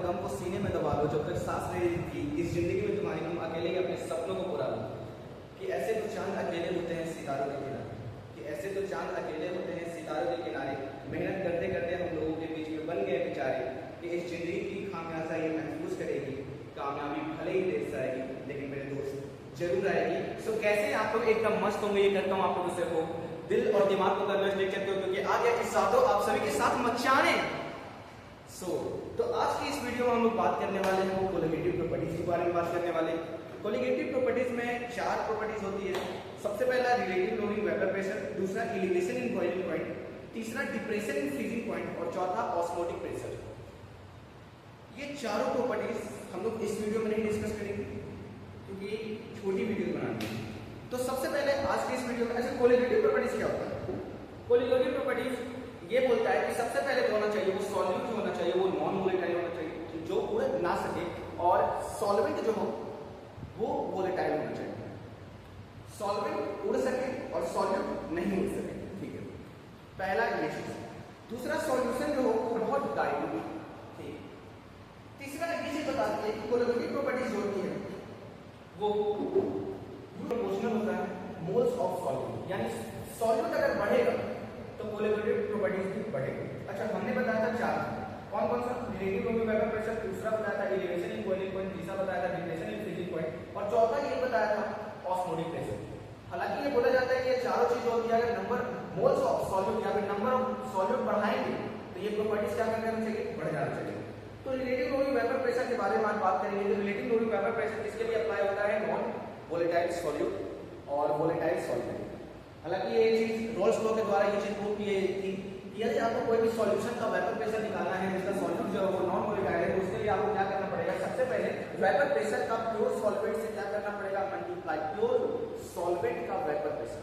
गम को सीने में दबा लो, जब तक सांस नहीं थी इस जिंदगी में तुम्हारी, तुम अकेले ही अपने सपनों को पूरा लो। कि ऐसे तो चांद अकेले होते हैं सितारों के किनारे, कि ऐसे तो चांद अकेले होते हैं सितारों के किनारे, मेहनत करते करते हम लोगों के बीच में बन गए बेचारे। कि इस जिंदगी की खामियाजा ये महसूस करेगी, कामयाबी भले ही देर से आएगी लेकिन मेरे दोस्त जरूर आएगी। सो कैसे आप लोग एकदम मस्त होंगे, ये करता हूँ आप लोगों से को दिल और दिमाग को करना लेक्चर को, क्योंकि आ गया किस्सा तो आप सभी के साथ मचाने। तो आज की इस वीडियो में हम लोग बात करने वाले हैं वो कोलिगेटिव प्रॉपर्टीज के बारे में बात करने वाले। कोलिगेटिव प्रॉपर्टीज में 4 प्रॉपर्टीज होती है। सबसे पहला रिलेटिव लोइंग वेपर प्रेशर, दूसरा एलिवेशन इन बॉइलिंग पॉइंट, तीसरा डिप्रेशन इन फ्रीजिंग पॉइंट और चौथा ऑस्मोटिक प्रेशर। ये चारों प्रॉपर्टीज हम लोग इस वीडियो में नहीं डिस्कस करेंगे क्योंकि छोटी वीडियो बनानी है। तो सबसे पहले आज के इस वीडियो में ऐसे कोलिगेटिव प्रॉपर्टीज क्या होता है? कोलिगेटिव प्रॉपर्टीज ये बोलता है कि सबसे पहले तो होना चाहिए वो सॉल्यूट जो होना चाहिए वो नॉन वोलेटाइल होना चाहिए, जो उड़ ना सके, और सॉल्वेंट जो हो वो वोलेटाइल होना चाहिए। सॉल्वेंट उड़ सके और सॉल्यूट नहीं उड़ सके, ठीक है, पहला ये चीज। दूसरा सॉल्यूशन जो हो वो बहुत डाइल्यूट, ठीक। तीसरा ये चीज बताती है कि कोलिगेटिव प्रॉपर्टीज जो होती है वो प्रोपोर्शनल होता है मोल्स ऑफ सॉल्यूट, यानी सॉल्यूट अगर बढ़ेगा तो कोलिगेटिव प्रॉपर्टीज भी बढ़ेगी। अच्छा, हमने बताया था 4, कौन कौन सा? रिलेटिव लोइंग वेपर प्रेशर, दूसरा बताया था एलिवेशन इन बॉइलिंग पॉइंट, तीसरा बताया था डिप्रेशन इन फ्रीजिंग पॉइंट और चौथा ये बताया था ऑस्मोटिक प्रेशर। हालांकि ये बोला जाता है कि ये चारों चीज होती है, अगर नंबर मोल्स ऑफ सॉल्यूट या फिर नंबर ऑफ सॉल्यूट बढ़ाएंगे तो ये प्रॉपर्टीज क्या करना चाहिए? बढ़ जाना चाहिए। तो रिलेटिव लोइंग वेपर प्रेशर के बारे में आज बात करेंगे। रिलेटिव लोइंग वेपर प्रेशर किसके लिए अप्लाई होता है? नॉन वोलेटाइल सॉल्यूट और वोलेटाइल सॉल्वेंट। हालांकि ये चीज रोल्स लॉ के द्वारा ये चीज प्रूव की थी कि यदि आपको कोई भी सॉल्यूशन का वेपर प्रेशर निकालना है जिसका सॉल्यूट जो है वो नॉन वोलेटाइल है, तो उसके लिए आपको क्या करना पड़ेगा? सबसे पहले वेपर प्रेशर का प्योर सॉल्वेंट से क्या करना पड़ेगा? मल्टीप्लाई प्योर सॉल्वेंट का वेपर प्रेशर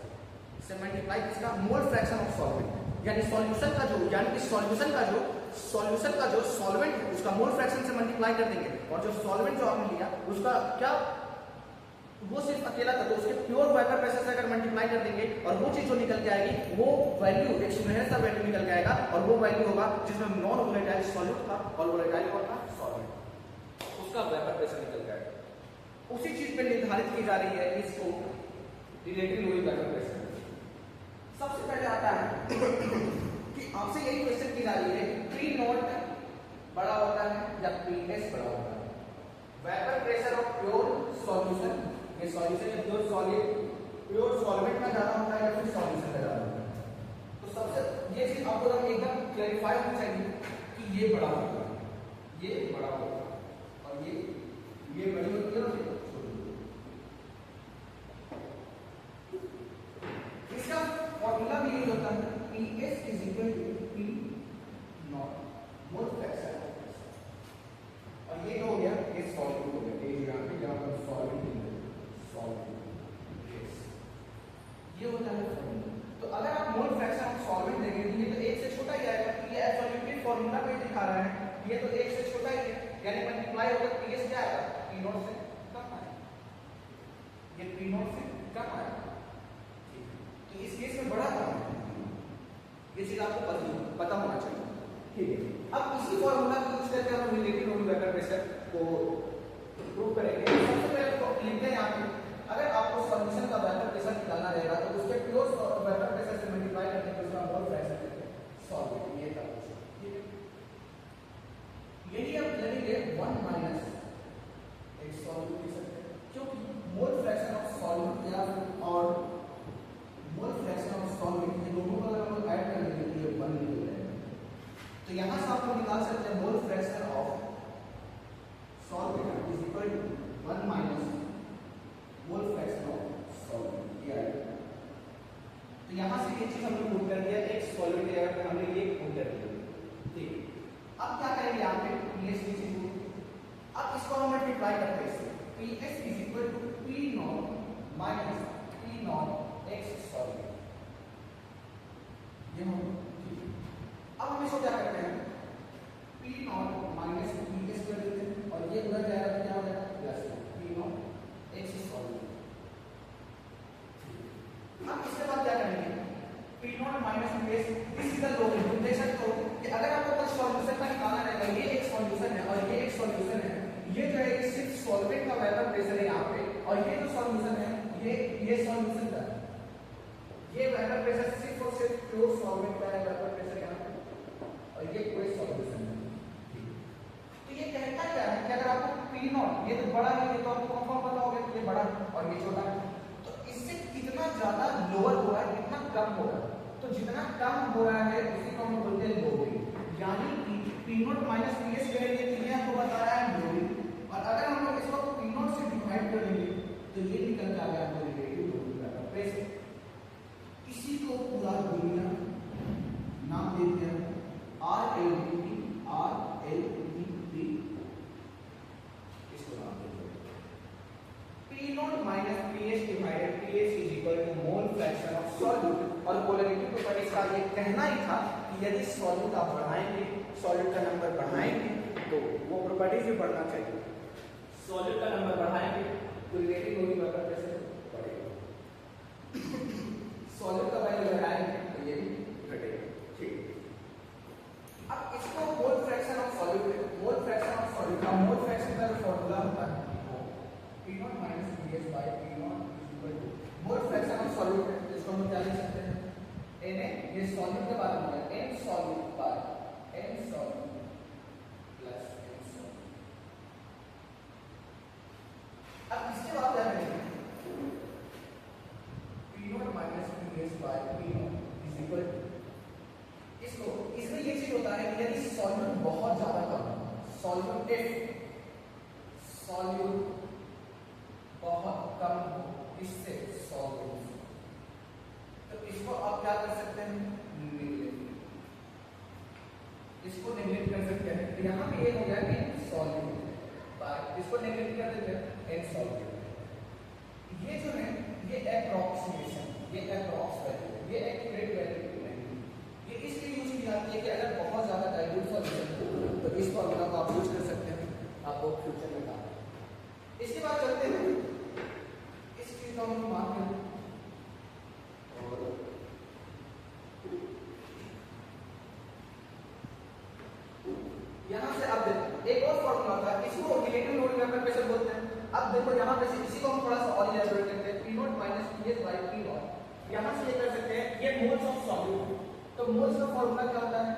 से मल्टीप्लाई किसका? मोल फ्रैक्शन ऑफ सॉल्वेंट, यानी सॉल्यूशन का जो सॉल्वेंट है उसका मोल फ्रैक्शन से मल्टीप्लाई कर देंगे, और जो सॉल्वेंट जो आपने लिया उसका क्या वो सिर्फ अकेला था तो उसके प्योर वेपर प्रेशर से अगर मल्टीप्लाई कर देंगे और वो चीज जो निकल के आएगी वो वैल्यू एक सुनहरा सा वैल्यू निकल के आएगा, और वो वैल्यू होगा जिसमें नॉन वोलेटाइल सॉल्यूट था और वोलेटाइल कौन था? सॉल्वेंट, उसका वेपर प्रेशर निकल जाएगा। उसी चीज पे निर्धारित की जा रही है इसको रिलेटिव लोइंग वेपर प्रेशर। सबसे पहले आता है कि आपसे यही क्वेश्चन की जा रही है पी नॉट बड़ा होता है या पी एस बड़ा होता है? Vapour pressure of pure solution, ये सॉल्यूशन या प्योर सॉलिड प्योर सॉल्वेंट में ज्यादा होता है या फिर सॉल्यूशन में ज्यादा होता है? तो सबसे ये चीज आपको एकदम क्लैरिफाई होनी चाहिए कि ये बड़ा होगा, ये बड़ा होगा और ये बड़ी होती है और ये छोटी। इसका फॉर्मूला भी यूज होता है PS is equal to P naught mole fraction, और ये हो गया ये सॉल्वेंट हो गया, ये यहां पे जहां पर सॉल्वेंट ये होता है फॉर्मूला। तो अगर आप मोल फ्रैक्शन ऑफ सॉल्वेंट देंगे तो ये तो 1 से छोटा ही आएगा, ये एब्सोल्यूटली फॉर्मूला पे दिखा रहा है, ये तो 1 से छोटा ही है, यानी मल्टीप्लाई होकर PS क्या आएगा? P नॉट से कम आएगा, ये P नॉट से कम आएगा, ठीक है। तो इस केस में बड़ा कौन है? ये चीज आपको पता होना चाहिए, ठीक है। अब इसी फॉर्मूला को यूज करके हम रिलेटिव लोइंग वेपर प्रेशर को प्रूव करेंगे। सबसे पहले तो लिखते हैं यहाँ पे, अगर आपको सॉल्यूशन का वेपर प्रेशर निकालना रहेगा तो उसके प्योर वेपर प्रेशर से मल्टीप्लाई करके उसका मोल फ्रैक्शन करके सॉल्व ये था, ठीक है। यही आप लेंगे 1 माइनस एक सॉल्यूट लिख सकते हैं, क्योंकि मोल फ्रैक्शन ऑफ सॉल्यूट या और मोल फ्रैक्शन ऑफ सॉल्वेंट ये दोनों को अगर हम लोग ऐड कर देंगे तो ये 1 निकल जाएगा। तो यहां से आप लोग निकाल सकते हैं mole fraction of solvent is equal to 1 minus mole fraction of solvent, ये आएगा। तो यहां से ये चीज हमने पुट कर दिया, एक सॉल्वेंट की जगह पे हमने ये पुट कर दिया, ठीक है। अब क्या करेंगे यहां पे PS की चीज को, अब इसको हम मल्टीप्लाई करते हैं इससे, PS is equal to P naught minus P naught x solvent, ये हो, ठीक है। अब हम इसको क्या करते हैं? P नॉट माइनस PS कर देते हैं और ये उधर जाएगा तो क्या हो जाएगा? Plus P naught x solvent. अब इसके बाद क्या करेंगे? P naught minus PS, this is the law. तुम देख सकते हो कि अगर आपको कुछ सॉल्यूशन का निकालना रहेगा, ये एक सॉल्यूशन है और ये एक प्रेशर है यहाँ पे, और ये जो सॉल्यूशन है ये सॉल्यूशन का है। ये वेपर प्रेशर सिर्फ और सिर्फ प्योर सॉल्वेंट का है वेपर प्रेशर यहाँ पे, और ये कोई सॉल्यूशन है। तो ये कहता क्या है कि अगर आपको पी नॉट, ये तो बड़ा है, ये तो आपको कंफर्म पता होगा कि ये बड़ा और ये छोटा है, तो इससे कितना ज्यादा लोअर हो रहा है, कितना कम हो रहा है। तो जितना कम हो रहा है उसी को हम बोलते हैं लोअरिंग, यानी कि P not minus P S square ये क्लियर आपको बता रहा है लोअरिंग, और अगर हम लोग इसको पी नॉट से डिवाइड करेंगे तो ये निकल जाएगा आपको रिलेटिव लोअरिंग का प्रेशर। इसी को पूरा दुनिया नाम देते हैं RLDP, RLDP, इसको नाम देते हैं P naught minus PS divided PS is equal to mole fraction of solute. और पोलैरिटी प्रॉपर्टीज का ये कहना ही था कि यदि सॉल्यूट आप बढ़ाएंगे, सॉल्यूट का नंबर बढ़ाएंगे तो वो प्रॉपर्टीज भी बढ़ना चाहिए। सॉल्यूट का नंबर बढ़ाएंगे तो रिलेटिव लोअरिंग वेपर प्रेशर बढ़ेगा, सॉल्यूट का वैल्यू घटाएंगे तो ये भी घटेगा। ठीक, अब इसको mole fraction of solute, mole fraction of solute का मोल फ्रैक्शन का जो फार्मूला होता है P naught minus PS by P naught equal to mole fraction of solute है, इसको हम क्या लिख सकते हैं n है, ये सॉल्यूट के बारे में है, n solute by n solute plus n solute. अब इसके बाद क्या करेंगे P naught minus PS by P naught is equal to, इसको इसमें ये चीज होता है कि यदि सॉल्यूट बहुत ज्यादा कम है, सॉल्यूट सॉल्यूट बहुत कम हो, इससे सॉल्यूट, तो इसको आप क्या कर सकते हैं नेगलेक्ट, इसको नेगलेक्ट कर सकते हैं। तो यहाँ पे ये हो गया कि सॉल्यूट बाय, इसको नेगलेक्ट कर देते हैं n सॉल्यूट। ये जो है ये अप्रॉक्सीमेशन, ये अप्रॉक्स वैल्यू है, ये एक्यूरेट वैल्यू नहीं, ये इसलिए यूज की जाती है कि अगर बहुत ज्यादा डाइल्यूट सॉल्यूशन तो इस फॉर्मूला को आप यूज कर सकते हैं, आपको फ्यूचर में काम। इसके बाद चलते हैं इस चीज को हम मान लें, और यहां से अब देखो एक और फॉर्मूला था, इसको रिलेटिव लोअरिंग वेपर प्रेशर बोलते हैं। अब देखो यहां पे इसी को हम थोड़ा सा और इलैबोरेट करते हैं, P naught minus PS by P naught. यहां से ये कर सकते हैं, ये मोल्स ऑफ सॉल्यूट, तो मोल्स का फॉर्मूला क्या होता है,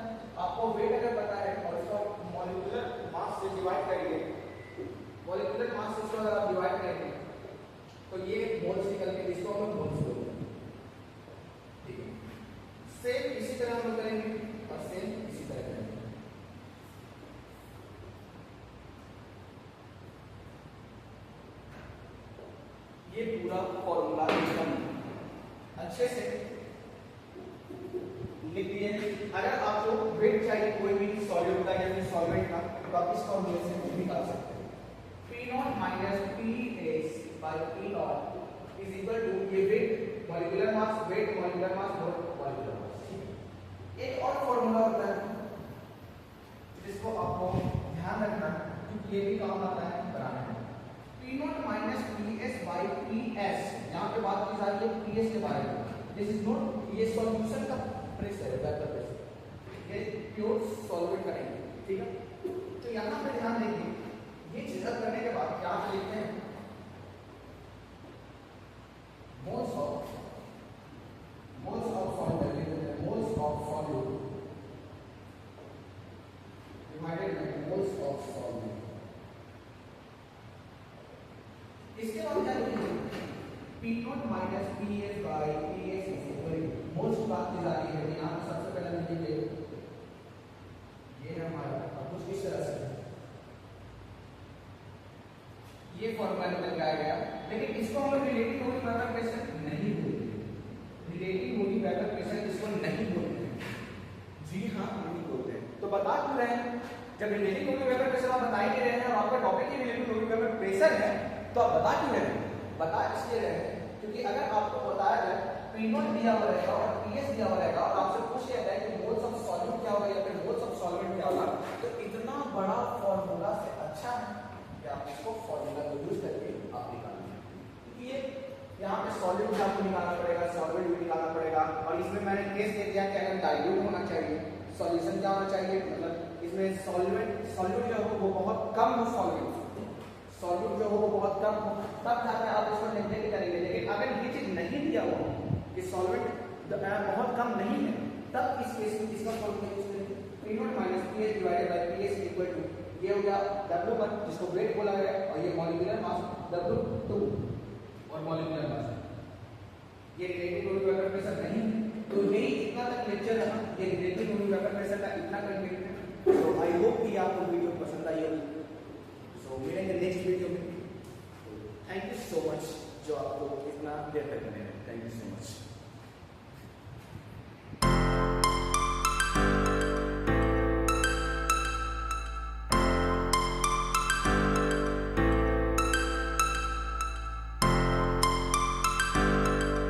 आपको वेट अगर पता है और इसको मॉलिक्यूलर मास से डिवाइड करेंगे, मॉलिक्यूलर मास से इसको अगर आप डिवाइड करेंगे तो ये मोल्स निकल के इसको हम मोल्स बोलते हैं। ठीक है, सेम इसी तरह हम करेंगे और सेम इसी तरह करेंगे। ये पूरा फॉर्मूला एकदम अच्छे से लिख दिए। अगर आपको वेट चाहिए कोई भी सॉल्यूट का या फिर सॉल्वेंट का तो आप इस फॉर्मूले से निकाल सकते हैं। P naught minus PS by P naught is equal to ये weight molecular mass, weight molecular mass और मॉलिक्यूलर मास। एक और फॉर्मूला होता है जिसको आपको ध्यान रखना क्योंकि ये भी काम आता है बनाने में, P naught minus PS by PS। यहाँ पे बात की जा रही है PS के बारे में, दिस इज नॉट, ये सॉल्यूशन का प्रेशर है, वेपर प्रेशर, ये प्योर सॉल्वेंट का नहीं, ठीक है। तो यहाँ पे ध्यान देंगे, ये चीज करने के बाद क्या लिखते हैं moles of solvent, moles of solute divided by moles of solvent. इसके बाद क्या लिखेंगे P naught minus PS by PS is equal to, moles की बात की जा रही है, यहाँ पे सबसे पहले लिखेंगे ये है हमारा, अब कुछ इस तरह से ये फॉर्मूला निकल के आ गया। लेकिन इसको हम लोग रिलेटिव लोअरिंग वेपर प्रेशर नहीं बोलते, रिलेटिव लोअरिंग वेपर प्रेशर इसको नहीं बोलते, जी हाँ नहीं बोलते। तो बता क्यों रहे हैं, जब रिलेटिव लोअरिंग वेपर प्रेशर आप बता ही नहीं रहे हैं और आपका टॉपिक ही रिलेटिव लोअरिंग वेपर प्रेशर है तो आप बता क्यों रहे हैं, बता इसलिए रहे हैं क्योंकि अगर आपको बताया जाए P नॉट दिया हुआ रहेगा और PS दिया हुआ रहेगा और आपसे पूछ लिया जाए कि मोल्स ऑफ सॉल्यूट क्या होगा या फिर मोल्स ऑफ सॉल्वेंट क्या होगा, तो इतना बड़ा फॉर्मूला से अच्छा है कि आप इसको फॉर्मूला को यूज करके आप निकालेंगे, क्योंकि ये यहाँ पे सॉल्यूट भी आपको निकालना पड़ेगा, सॉल्वेंट भी निकालना पड़ेगा। और इसमें मैंने केस दे दिया कि अगर डाइल्यूट होना चाहिए, सॉल्यूशन क्या होना चाहिए, मतलब इसमें सॉल्यूट जो हो वो बहुत कम हो, सॉल्यूट जो हो वो बहुत कम हो, दिया हुआ कि सॉल्वेंट बहुत कम नहीं है, तब इस केस में इसका फॉर्मूला यूज करेंगे P0 minus PS divided by PS equal to ये हो गया W1 जिसको वेट बोला गया और ये मॉलिक्यूलर मास W2 और मॉलिक्यूलर मास ये रिलेटिव यूनिट वेपर प्रेशर नहीं है। तो यही इतना तक लेक्चर है, ये रिलेटिव यूनिट वेपर प्रेशर का इतना कंटेंट है। तो आई होप कि आपको वीडियो पसंद आई होगी। सो मिलेंगे नेक्स्ट वीडियो में। थैंक यू सो मच जो आपको इतना देर तक बने रहे। Thank you so much.